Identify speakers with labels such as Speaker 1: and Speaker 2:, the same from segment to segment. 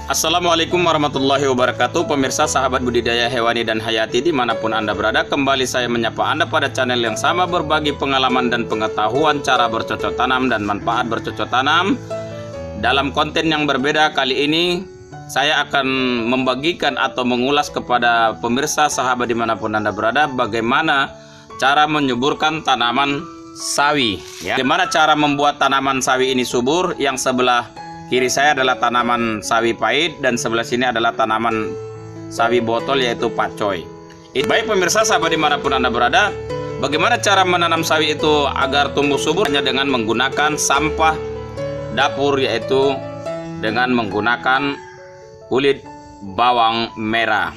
Speaker 1: Assalamualaikum warahmatullahi wabarakatuh. Pemirsa sahabat budidaya hewani dan hayati dimanapun Anda berada, kembali saya menyapa Anda pada channel yang sama, berbagi pengalaman dan pengetahuan cara bercocok tanam dan manfaat bercocok tanam. Dalam konten yang berbeda kali ini, saya akan membagikan atau mengulas kepada pemirsa sahabat dimanapun Anda berada, bagaimana cara menyuburkan tanaman sawi, ya. Bagaimana cara membuat tanaman sawi ini subur. Yang sebelah kiri saya adalah tanaman sawi pahit dan sebelah sini adalah tanaman sawi botol, yaitu pakcoy. Baik pemirsa sahabat dimanapun Anda berada, bagaimana cara menanam sawi itu agar tumbuh subur? Hanya dengan menggunakan sampah dapur, yaitu dengan menggunakan kulit bawang merah.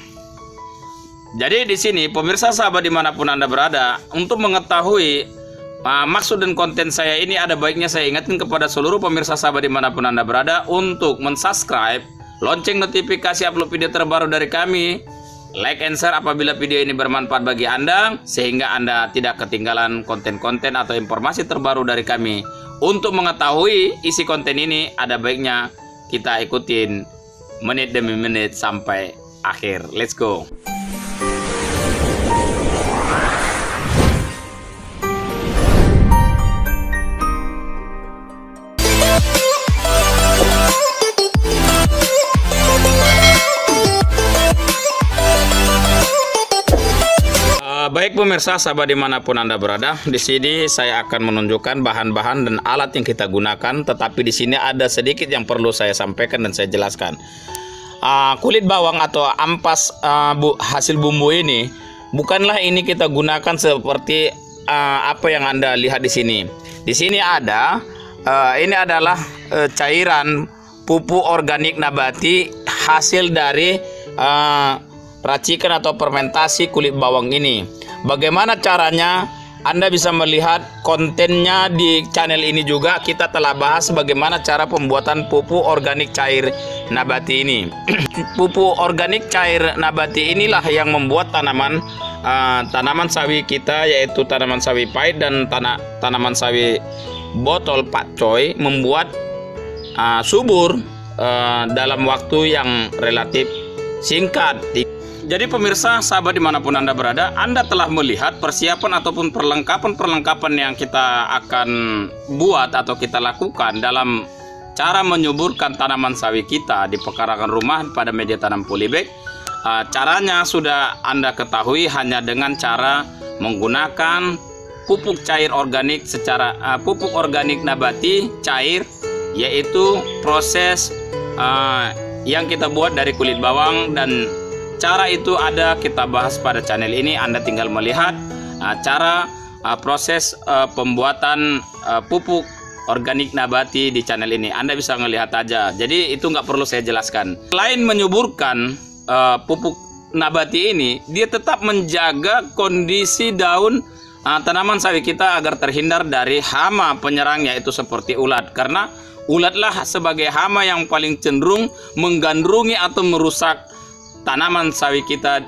Speaker 1: Jadi di sini pemirsa sahabat dimanapun Anda berada, untuk mengetahui maksud dan konten saya ini, ada baiknya saya ingatkan kepada seluruh pemirsa sahabat dimanapun Anda berada untuk mensubscribe, lonceng notifikasi upload video terbaru dari kami, like and share apabila video ini bermanfaat bagi Anda, sehingga Anda tidak ketinggalan konten-konten atau informasi terbaru dari kami. Untuk mengetahui isi konten ini, ada baiknya kita ikutin menit demi menit sampai akhir. Let's go. Baik pemirsa sahabat dimanapun Anda berada, di sini saya akan menunjukkan bahan-bahan dan alat yang kita gunakan. Tetapi di sini ada sedikit yang perlu saya sampaikan dan saya jelaskan. Kulit bawang atau ampas hasil bumbu ini, bukanlah ini kita gunakan seperti apa yang Anda lihat di sini. Di sini ada, ini adalah cairan pupuk organik nabati hasil dari racikan atau fermentasi kulit bawang ini. Bagaimana caranya? Anda bisa melihat kontennya di channel ini juga. Kita telah bahas bagaimana cara pembuatan pupuk organik cair nabati ini. Pupuk organik cair nabati inilah yang membuat tanaman sawi kita, yaitu tanaman sawi pahit dan tanaman sawi botol pakcoy, membuat subur dalam waktu yang relatif singkat. Jadi pemirsa sahabat dimanapun Anda berada, Anda telah melihat persiapan ataupun perlengkapan yang kita akan buat atau kita lakukan dalam cara menyuburkan tanaman sawi kita di pekarangan rumah pada media tanam polybag. Caranya sudah Anda ketahui, hanya dengan cara menggunakan pupuk cair organik pupuk organik nabati cair, yaitu proses yang kita buat dari kulit bawang. Dan cara itu ada kita bahas pada channel ini. Anda tinggal melihat cara proses pembuatan pupuk organik nabati di channel ini. Anda bisa melihat aja. Jadi itu nggak perlu saya jelaskan. Selain menyuburkan pupuk nabati ini, dia tetap menjaga kondisi daun tanaman sawi kita agar terhindar dari hama penyerang, yaitu seperti ulat. Karena ulatlah sebagai hama yang paling cenderung menggandrungi atau merusak tanaman sawi kita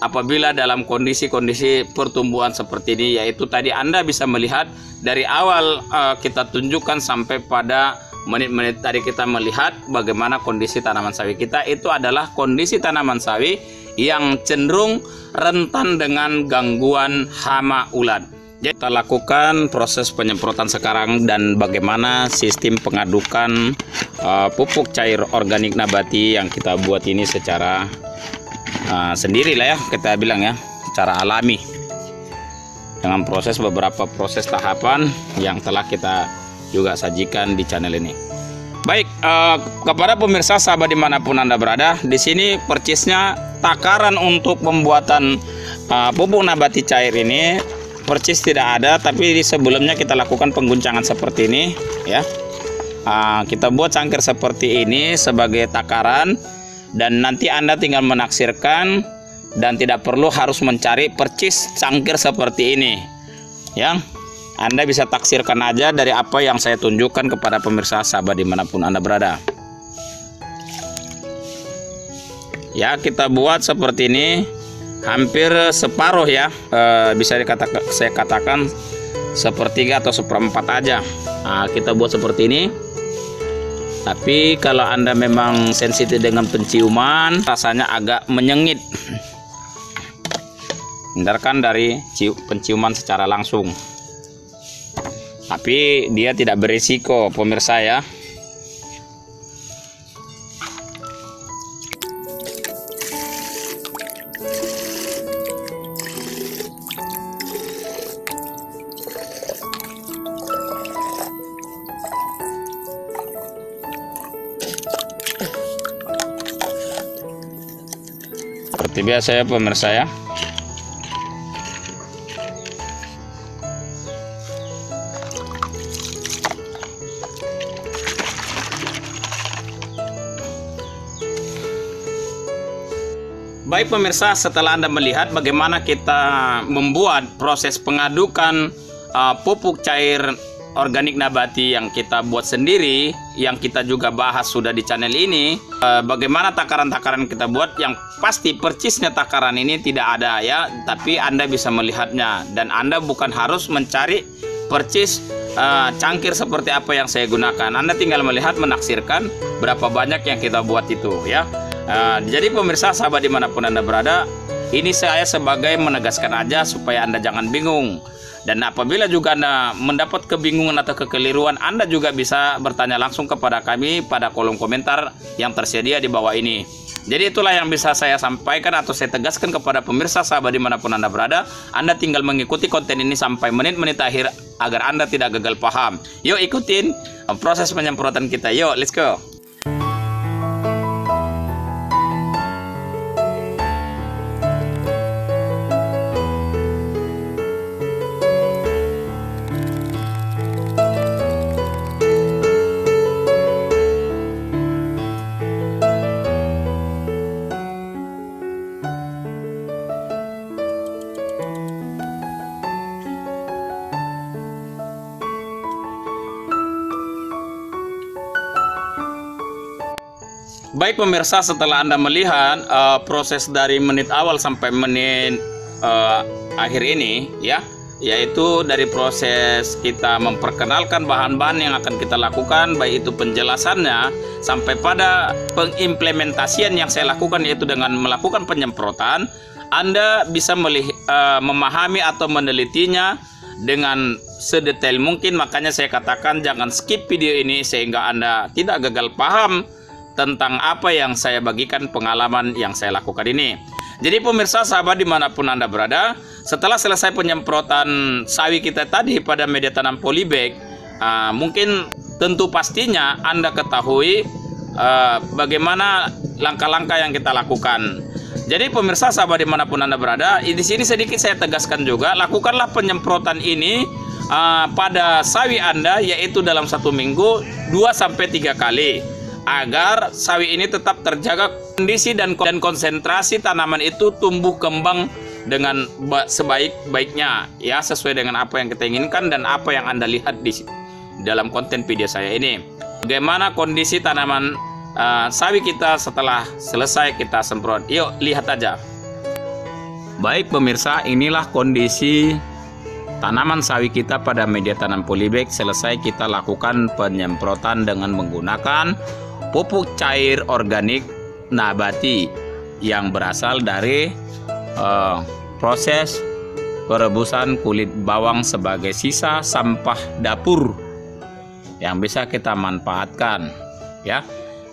Speaker 1: apabila dalam kondisi-kondisi pertumbuhan seperti ini. Yaitu tadi Anda bisa melihat dari awal kita tunjukkan sampai pada menit-menit tadi kita melihat bagaimana kondisi tanaman sawi kita. Itu adalah kondisi tanaman sawi yang cenderung rentan dengan gangguan hama ulat. Jadi kita lakukan proses penyemprotan sekarang dan bagaimana sistem pengadukan pupuk cair organik nabati yang kita buat ini secara sendiri lah ya, kita bilang ya, secara alami, dengan beberapa proses tahapan yang telah kita juga sajikan di channel ini. Baik, kepada pemirsa sahabat dimanapun Anda berada, di sini percisnya takaran untuk pembuatan pupuk nabati cair ini percis tidak ada, tapi sebelumnya kita lakukan pengguncangan seperti ini ya. Kita buat cangkir seperti ini sebagai takaran, dan nanti Anda tinggal menaksirkan dan tidak perlu harus mencari percis cangkir seperti ini ya. Anda bisa taksirkan aja dari apa yang saya tunjukkan kepada pemirsa sahabat dimanapun Anda berada ya. Kita buat seperti ini, hampir separuh ya, bisa saya katakan sepertiga atau seperempat aja. Kita buat seperti ini. Tapi kalau Anda memang sensitif dengan penciuman, rasanya agak menyengit. Hindarkan dari penciuman secara langsung. Tapi dia tidak berisiko, pemirsa ya. Seperti biasa ya pemirsa ya. Baik pemirsa, setelah Anda melihat bagaimana kita membuat proses pengadukan pupuk cair organik nabati yang kita buat sendiri, yang kita juga bahas sudah di channel ini, bagaimana takaran-takaran kita buat, yang pasti percisnya takaran ini tidak ada ya, tapi Anda bisa melihatnya, dan Anda bukan harus mencari percis cangkir seperti apa yang saya gunakan. Anda tinggal melihat, menaksirkan berapa banyak yang kita buat itu ya. Jadi pemirsa, sahabat dimanapun Anda berada, ini saya sebagai menegaskan aja supaya Anda jangan bingung. Dan apabila juga Anda mendapat kebingungan atau kekeliruan, Anda juga bisa bertanya langsung kepada kami pada kolom komentar yang tersedia di bawah ini. Jadi itulah yang bisa saya sampaikan atau saya tegaskan kepada pemirsa sahabat dimanapun Anda berada. Anda tinggal mengikuti konten ini sampai menit-menit akhir agar Anda tidak gagal paham. Yuk ikutin proses penyemprotan kita. Yuk, let's go. Baik pemirsa, setelah Anda melihat proses dari menit awal sampai menit akhir ini ya, yaitu dari proses kita memperkenalkan bahan-bahan yang akan kita lakukan, baik itu penjelasannya sampai pada pengimplementasian yang saya lakukan, yaitu dengan melakukan penyemprotan, Anda bisa memahami atau menelitinya dengan sedetail mungkin. Makanya saya katakan jangan skip video ini sehingga Anda tidak gagal paham tentang apa yang saya bagikan, pengalaman yang saya lakukan ini. Jadi pemirsa sahabat dimanapun Anda berada, setelah selesai penyemprotan sawi kita tadi pada media tanam polybag, mungkin tentu pastinya Anda ketahui bagaimana langkah-langkah yang kita lakukan. Jadi pemirsa sahabat dimanapun Anda berada, di sini sedikit saya tegaskan juga, lakukanlah penyemprotan ini pada sawi Anda, yaitu dalam 1 minggu 2-3 kali, agar sawi ini tetap terjaga kondisi dan konsentrasi tanaman itu tumbuh kembang dengan sebaik-baiknya ya, sesuai dengan apa yang kita inginkan dan apa yang Anda lihat di dalam konten video saya ini. Bagaimana kondisi tanaman sawi kita setelah selesai kita semprot. Yuk lihat aja. Baik pemirsa, inilah kondisi tanaman sawi kita pada media tanam polybag selesai kita lakukan penyemprotan dengan menggunakan pupuk cair organik nabati yang berasal dari proses perebusan kulit bawang sebagai sisa sampah dapur yang bisa kita manfaatkan ya.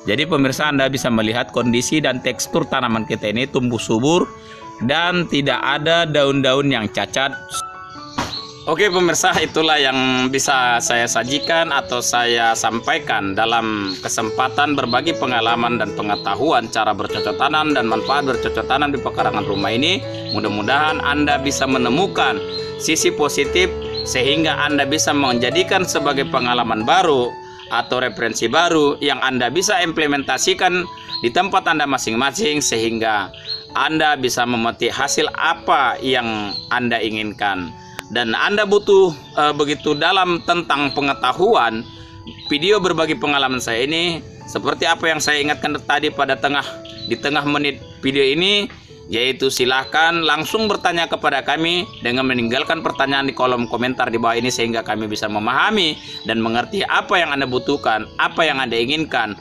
Speaker 1: Jadi pemirsa, Anda bisa melihat kondisi dan tekstur tanaman kita ini tumbuh subur dan tidak ada daun-daun yang cacat. Oke pemirsa, itulah yang bisa saya sajikan atau saya sampaikan dalam kesempatan berbagi pengalaman dan pengetahuan cara bercocok tanam dan manfaat bercocok tanam di pekarangan rumah ini. Mudah-mudahan Anda bisa menemukan sisi positif sehingga Anda bisa menjadikan sebagai pengalaman baru atau referensi baru yang Anda bisa implementasikan di tempat Anda masing-masing sehingga Anda bisa memetik hasil apa yang Anda inginkan. Dan Anda butuh begitu dalam tentang pengetahuan, video berbagi pengalaman saya ini seperti apa yang saya ingatkan tadi pada di tengah menit video ini, yaitu silahkan langsung bertanya kepada kami dengan meninggalkan pertanyaan di kolom komentar di bawah ini, sehingga kami bisa memahami dan mengerti apa yang Anda butuhkan, apa yang Anda inginkan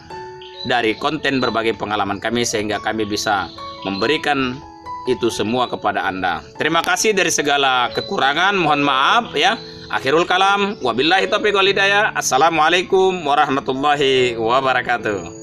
Speaker 1: dari konten berbagai pengalaman kami, sehingga kami bisa memberikan itu semua kepada Anda. Terima kasih dari segala kekurangan, mohon maaf ya. Akhirul kalam, wabillahi taufiq wal hidayah. Assalamualaikum warahmatullahi wabarakatuh.